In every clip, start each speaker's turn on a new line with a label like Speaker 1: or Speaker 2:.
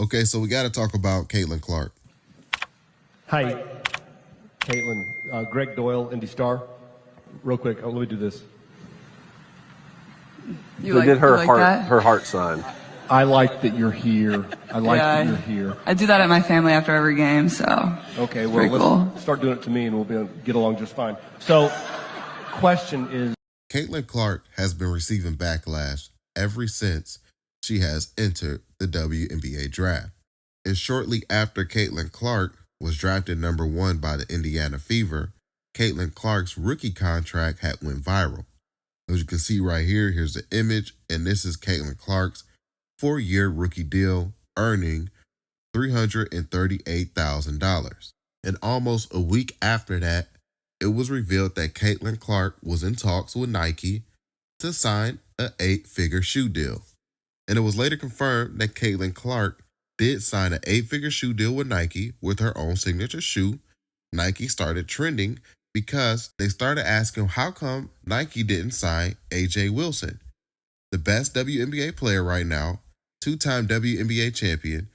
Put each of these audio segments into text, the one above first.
Speaker 1: Okay, so we got to talk about Caitlin Clark.
Speaker 2: Hi, Caitlin. Greg Doyle, Indy Star. Real quick, let me do this.
Speaker 3: They did her heart sign.
Speaker 2: I like that you're here. I like that you're here.
Speaker 4: I do that at my family after every game, so.
Speaker 2: Okay, well, let's start doing it to me and we'll get along just fine. So, question is...
Speaker 1: Caitlin Clark has been receiving backlash ever since she has entered the WNBA draft. And shortly after Caitlin Clark was drafted number 1 by the Indiana Fever, Caitlin Clark's rookie contract had went viral. As you can see right here, here's the image, and this is Caitlin Clark's 4-year rookie deal, earning $338,000. And almost a week after that, it was revealed that Caitlin Clark was in talks with Nike to sign an 8-figure shoe deal. And it was later confirmed that Caitlin Clark did sign an 8-figure shoe deal with Nike with her own signature shoe. Nike started trending because they started asking how come Nike didn't sign AJ Wilson, the best WNBA player right now, 2-time WNBA champion,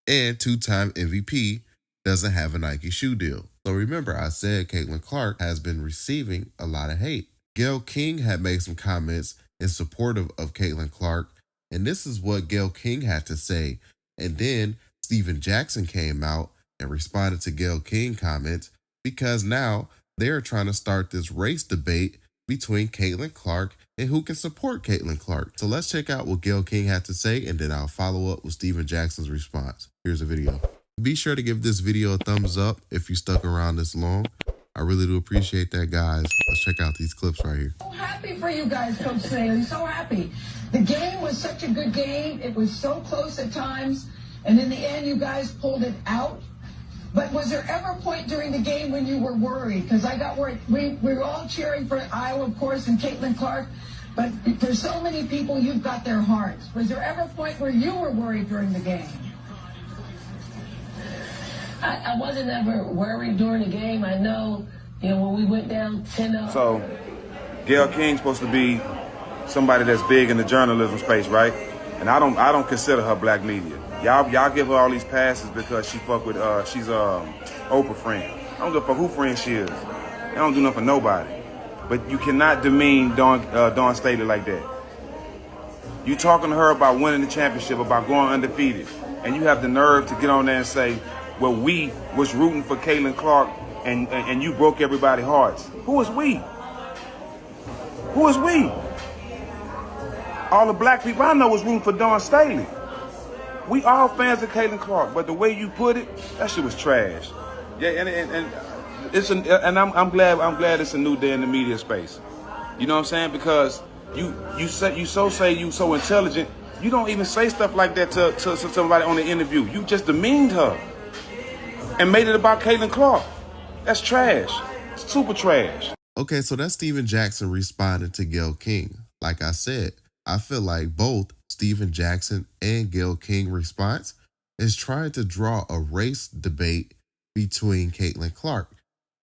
Speaker 1: and 2-time MVP, doesn't have a Nike shoe deal. So remember, I said Caitlin Clark has been receiving a lot of hate. Gayle King had made some comments in support of Caitlin Clark, and this is what Gayle King had to say. And then Steven Jackson came out and responded to Gayle King comments because now they're trying to start this race debate between Caitlin Clark and who can support Caitlin Clark. So let's check out what Gayle King had to say, and then I'll follow up with Steven Jackson's response. Here's a video. Be sure to give this video a thumbs up if you stuck around this long. I really do appreciate that, guys. Let's check out these clips right here.
Speaker 5: So happy for you guys, Coach Staley. So happy. The game was such a good game. It was so close at times. And in the end, you guys pulled it out. But was there ever a point during the game when you were worried? Because I got worried. We were all cheering for Iowa, of course, and Caitlin Clark. But for so many people, you've got their hearts. Was there ever a point where you were worried during the game?
Speaker 6: I wasn't ever worried during the game. I know, when we went down 10-0.
Speaker 7: So, Gayle King's supposed to be somebody that's big in the journalism space, right? And I don't consider her black media. Y'all give her all these passes because she fuck with she's Oprah friend. I don't give a fuck who friend she is. They don't do nothing for nobody. But you cannot demean Dawn Staley like that. You talking to her about winning the championship, about going undefeated, and you have the nerve to get on there and say, well, we was rooting for Caitlin Clark and you broke everybody's hearts. Who is we? Who is we? All the black people I know was rooting for Dawn Staley. We all fans of Caitlin Clark, but the way you put it, that shit was trash. Yeah, and I'm glad it's a new day in the media space. You know what I'm saying? Because you so intelligent, you don't even say stuff like that to somebody on the interview. You just demeaned her and made it about Caitlin Clark. That's trash. It's super trash.
Speaker 1: Okay, so that's Steven Jackson responding to Gayle King. Like I said, I feel like both Steven Jackson and Gayle King response is trying to draw a race debate between Caitlin Clark,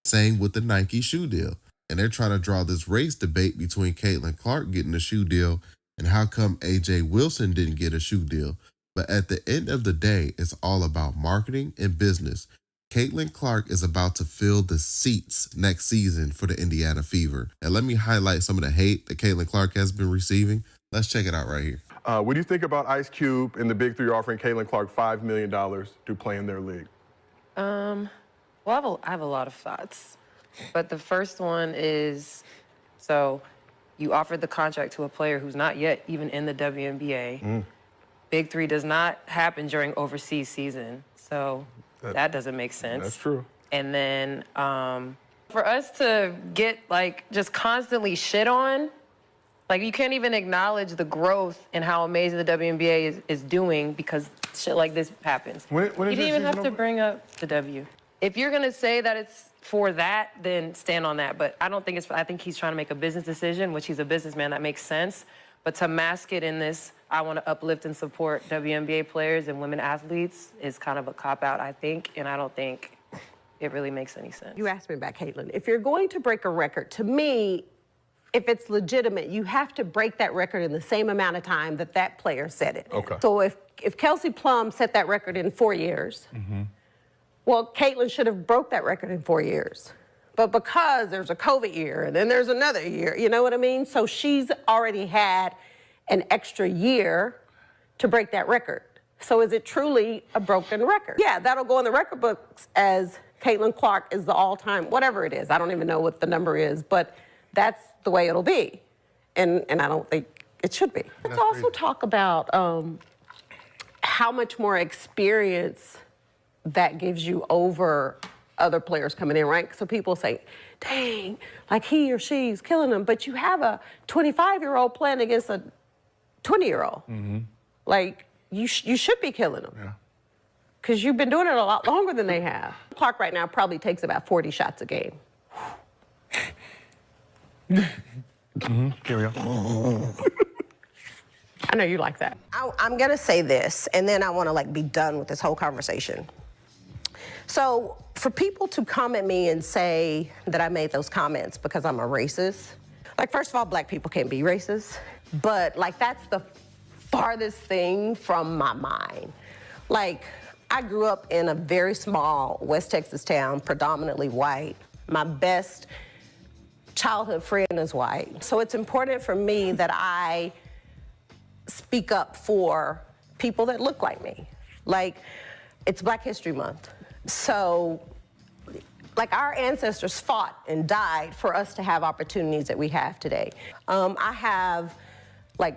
Speaker 1: same with the Nike shoe deal. And they're trying to draw this race debate between Caitlin Clark getting a shoe deal and how come AJ Wilson didn't get a shoe deal. But at the end of the day, it's all about marketing and business. Caitlin Clark is about to fill the seats next season for the Indiana Fever. And let me highlight some of the hate that Caitlin Clark has been receiving. Let's check it out right here.
Speaker 8: What do you think about Ice Cube and the Big Three offering Caitlin Clark $5 million to play in their league?
Speaker 9: Well, I have a lot of thoughts. But the first one is, so you offered the contract to a player who's not yet even in the WNBA. Big Three does not happen during overseas season. So that doesn't make sense.
Speaker 8: That's true.
Speaker 9: And then for us to get, just constantly shit on, you can't even acknowledge the growth and how amazing the WNBA is doing because shit like this happens.
Speaker 8: When
Speaker 9: you didn't even have to bring up the W. If you're going to say that it's for that, then stand on that. But I don't think I think he's trying to make a business decision, which he's a businessman. That makes sense. But to mask it in this, I want to uplift and support WNBA players and women athletes is kind of a cop-out, I think. And I don't think it really makes any sense.
Speaker 10: You asked me about Caitlin. If you're going to break a record, to me, if it's legitimate, you have to break that record in the same amount of time that that player set it.
Speaker 8: Okay.
Speaker 10: So if Kelsey Plum set that record in 4 years, well, Caitlin should have broke that record in 4 years. But because there's a COVID year and then there's another year, you know what I mean? So she's already had an extra year to break that record. So is it truly a broken record? Yeah, that'll go in the record books as Caitlin Clark is the all-time, whatever it is. I don't even know what the number is, but that's the way it'll be. And I don't think it should be. Let's also talk about how much more experience that gives you over other players coming in, right? So people say, dang, like he or she's killing them, but you have a 25-year-old playing against a 20-year-old. Like, you should be killing them.
Speaker 8: Yeah.
Speaker 10: Because you've been doing it a lot longer than they have. Clark right now probably takes about 40 shots a game.
Speaker 8: Carry on.
Speaker 10: I know you like that.
Speaker 11: I'm gonna say this, and then I wanna be done with this whole conversation. So for people to come at me and say that I made those comments because I'm a racist, first of all, black people can't be racist, but that's the farthest thing from my mind. I grew up in a very small West Texas town, predominantly white. My best childhood friend is white. So it's important for me that I speak up for people that look like me. It's Black History Month. So, our ancestors fought and died for us to have opportunities that we have today. I have,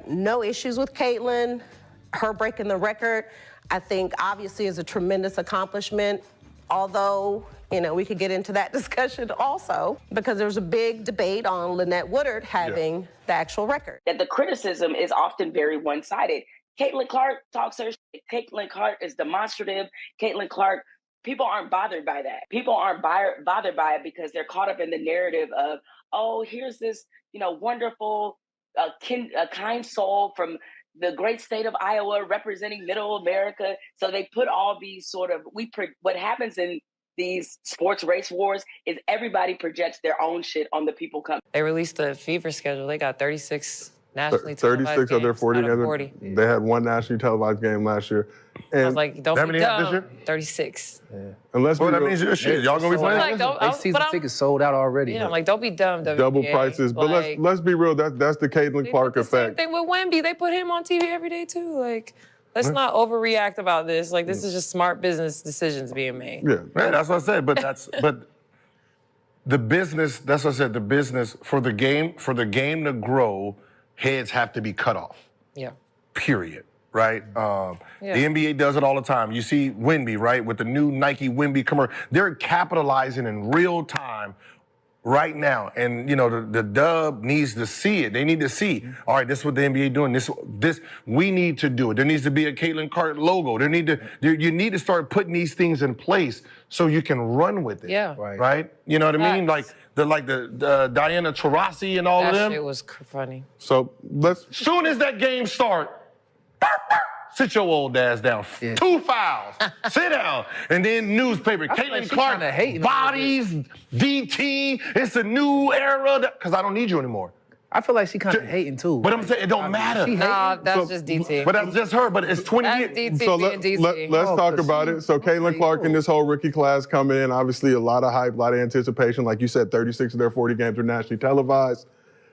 Speaker 11: no issues with Caitlin. Her breaking the record, I think, obviously is a tremendous accomplishment, although, we could get into that discussion also, because there was a big debate on Lynette Woodard having the actual record.
Speaker 12: That the criticism is often very one-sided. Caitlin Clark talks her shit. Caitlin Clark is demonstrative. Caitlin Clark, people aren't bothered by that. People aren't bothered by it because they're caught up in the narrative of, oh, here's this, wonderful, kind soul from the great state of Iowa representing Middle America. So they put all these what happens in these sports race wars is everybody projects their own shit on the people coming.
Speaker 9: They released a fever schedule. They got 36 nationally televised
Speaker 8: 36 of their 40
Speaker 9: games out of 40.
Speaker 8: They had one nationally televised game last year. And
Speaker 9: I was like, don't
Speaker 13: How
Speaker 9: be
Speaker 13: many have this
Speaker 9: dumb.
Speaker 13: year?
Speaker 9: 36.
Speaker 8: unless
Speaker 13: Well, that means shit. Y'all gonna be playing?
Speaker 14: They season tickets sold out already.
Speaker 9: Yeah, I'm like, don't be dumb, WNBA.
Speaker 8: double prices. But let's be real. That's the Caitlin Clark
Speaker 9: Same
Speaker 8: effect.
Speaker 9: thing with Wnba. They put him on TV every day too. Let's not overreact about this. This is just smart business decisions being made.
Speaker 8: Yeah,
Speaker 13: Man, that's what I said. But the business. That's what I said. The business for the game to grow, heads have to be cut off.
Speaker 9: Yeah.
Speaker 13: Period. Right? The NBA does it all the time. You see Wnba, right? With the new Nike Wnba commercial. They're capitalizing in real time right now. And, the dub needs to see it. They need to see, all right, this is what the NBA doing. This we need to do it. There needs to be a Caitlin Clark logo. You need to start putting these things in place so you can run with it.
Speaker 9: Yeah.
Speaker 13: Right? You know what I mean? The Diana Taurasi and all of them.
Speaker 9: That shit was funny.
Speaker 8: So
Speaker 13: Soon as that game start, sit your old ass down. 2 fouls. Sit down. And then newspaper. Caitlin Clark, bodies, DT. It's a new era. Because I don't need you anymore.
Speaker 14: I feel like she kind of hating too.
Speaker 13: But I'm saying it don't matter.
Speaker 9: Nah, that's just DT.
Speaker 13: But that's just her. But it's 20
Speaker 9: That's
Speaker 13: years.
Speaker 9: DT
Speaker 8: So
Speaker 9: being DT.
Speaker 8: let's talk about it. So Caitlin Clark and this whole rookie class coming in, obviously a lot of hype, a lot of anticipation. Like you said, 36 of their 40 games are nationally televised.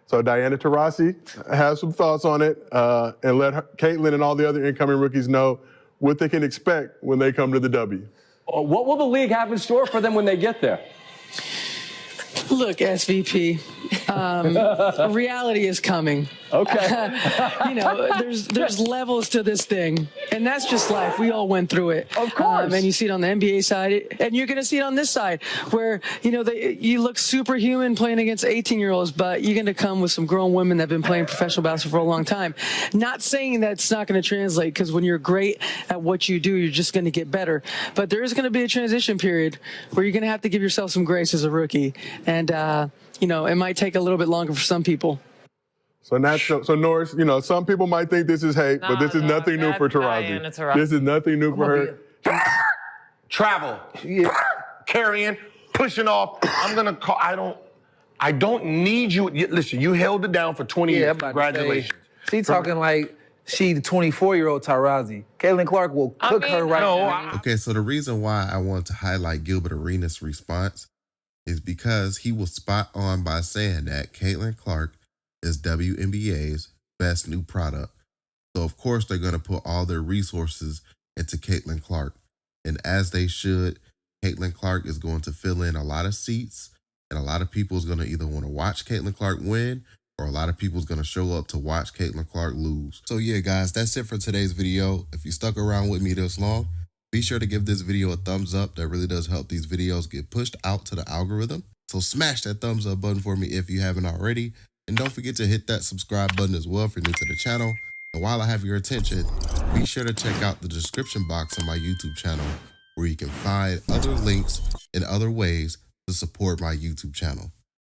Speaker 8: So Diana Taurasi has some thoughts on it, and let Caitlin and all the other incoming rookies know what they can expect when they come to the W.
Speaker 15: What will the league have in store for them when they get there?
Speaker 16: Look, SVP, reality is coming.
Speaker 15: Okay.
Speaker 16: There's levels to this thing, and that's just life. We all went through it.
Speaker 15: Of course.
Speaker 16: And you see it on the NBA side, and you're going to see it on this side, where, you look superhuman playing against 18-year-olds, but you're going to come with some grown women that have been playing professional basketball for a long time. Not saying that it's not going to translate, because when you're great at what you do, you're just going to get better. But there is going to be a transition period where you're going to have to give yourself some grace as a rookie. And, it might take a little bit longer for some people.
Speaker 8: So Norris, some people might think this is hate, but this is nothing new for Taurasi. This is nothing new for her.
Speaker 13: Travel. Carrying, pushing off. I'm going to call, I don't need you. Listen, you held it down for 20 years. Congratulations.
Speaker 14: She talking like she the 24-year-old Taurasi. Caitlin Clark will cook her right now.
Speaker 1: Okay, so the reason why I want to highlight Gilbert Arenas' response is because he was spot on by saying that Caitlin Clark is WNBA's best new product. So of course they're going to put all their resources into Caitlin Clark. And as they should, Caitlin Clark is going to fill in a lot of seats, and a lot of people is going to either want to watch Caitlin Clark win, or a lot of people is going to show up to watch Caitlin Clark lose. So yeah, guys, that's it for today's video. If you stuck around with me this long, be sure to give this video a thumbs up. That really does help these videos get pushed out to the algorithm. So smash that thumbs up button for me if you haven't already. And don't forget to hit that subscribe button as well if you're new to the channel. And while I have your attention, be sure to check out the description box on my YouTube channel, where you can find other links and other ways to support my YouTube channel.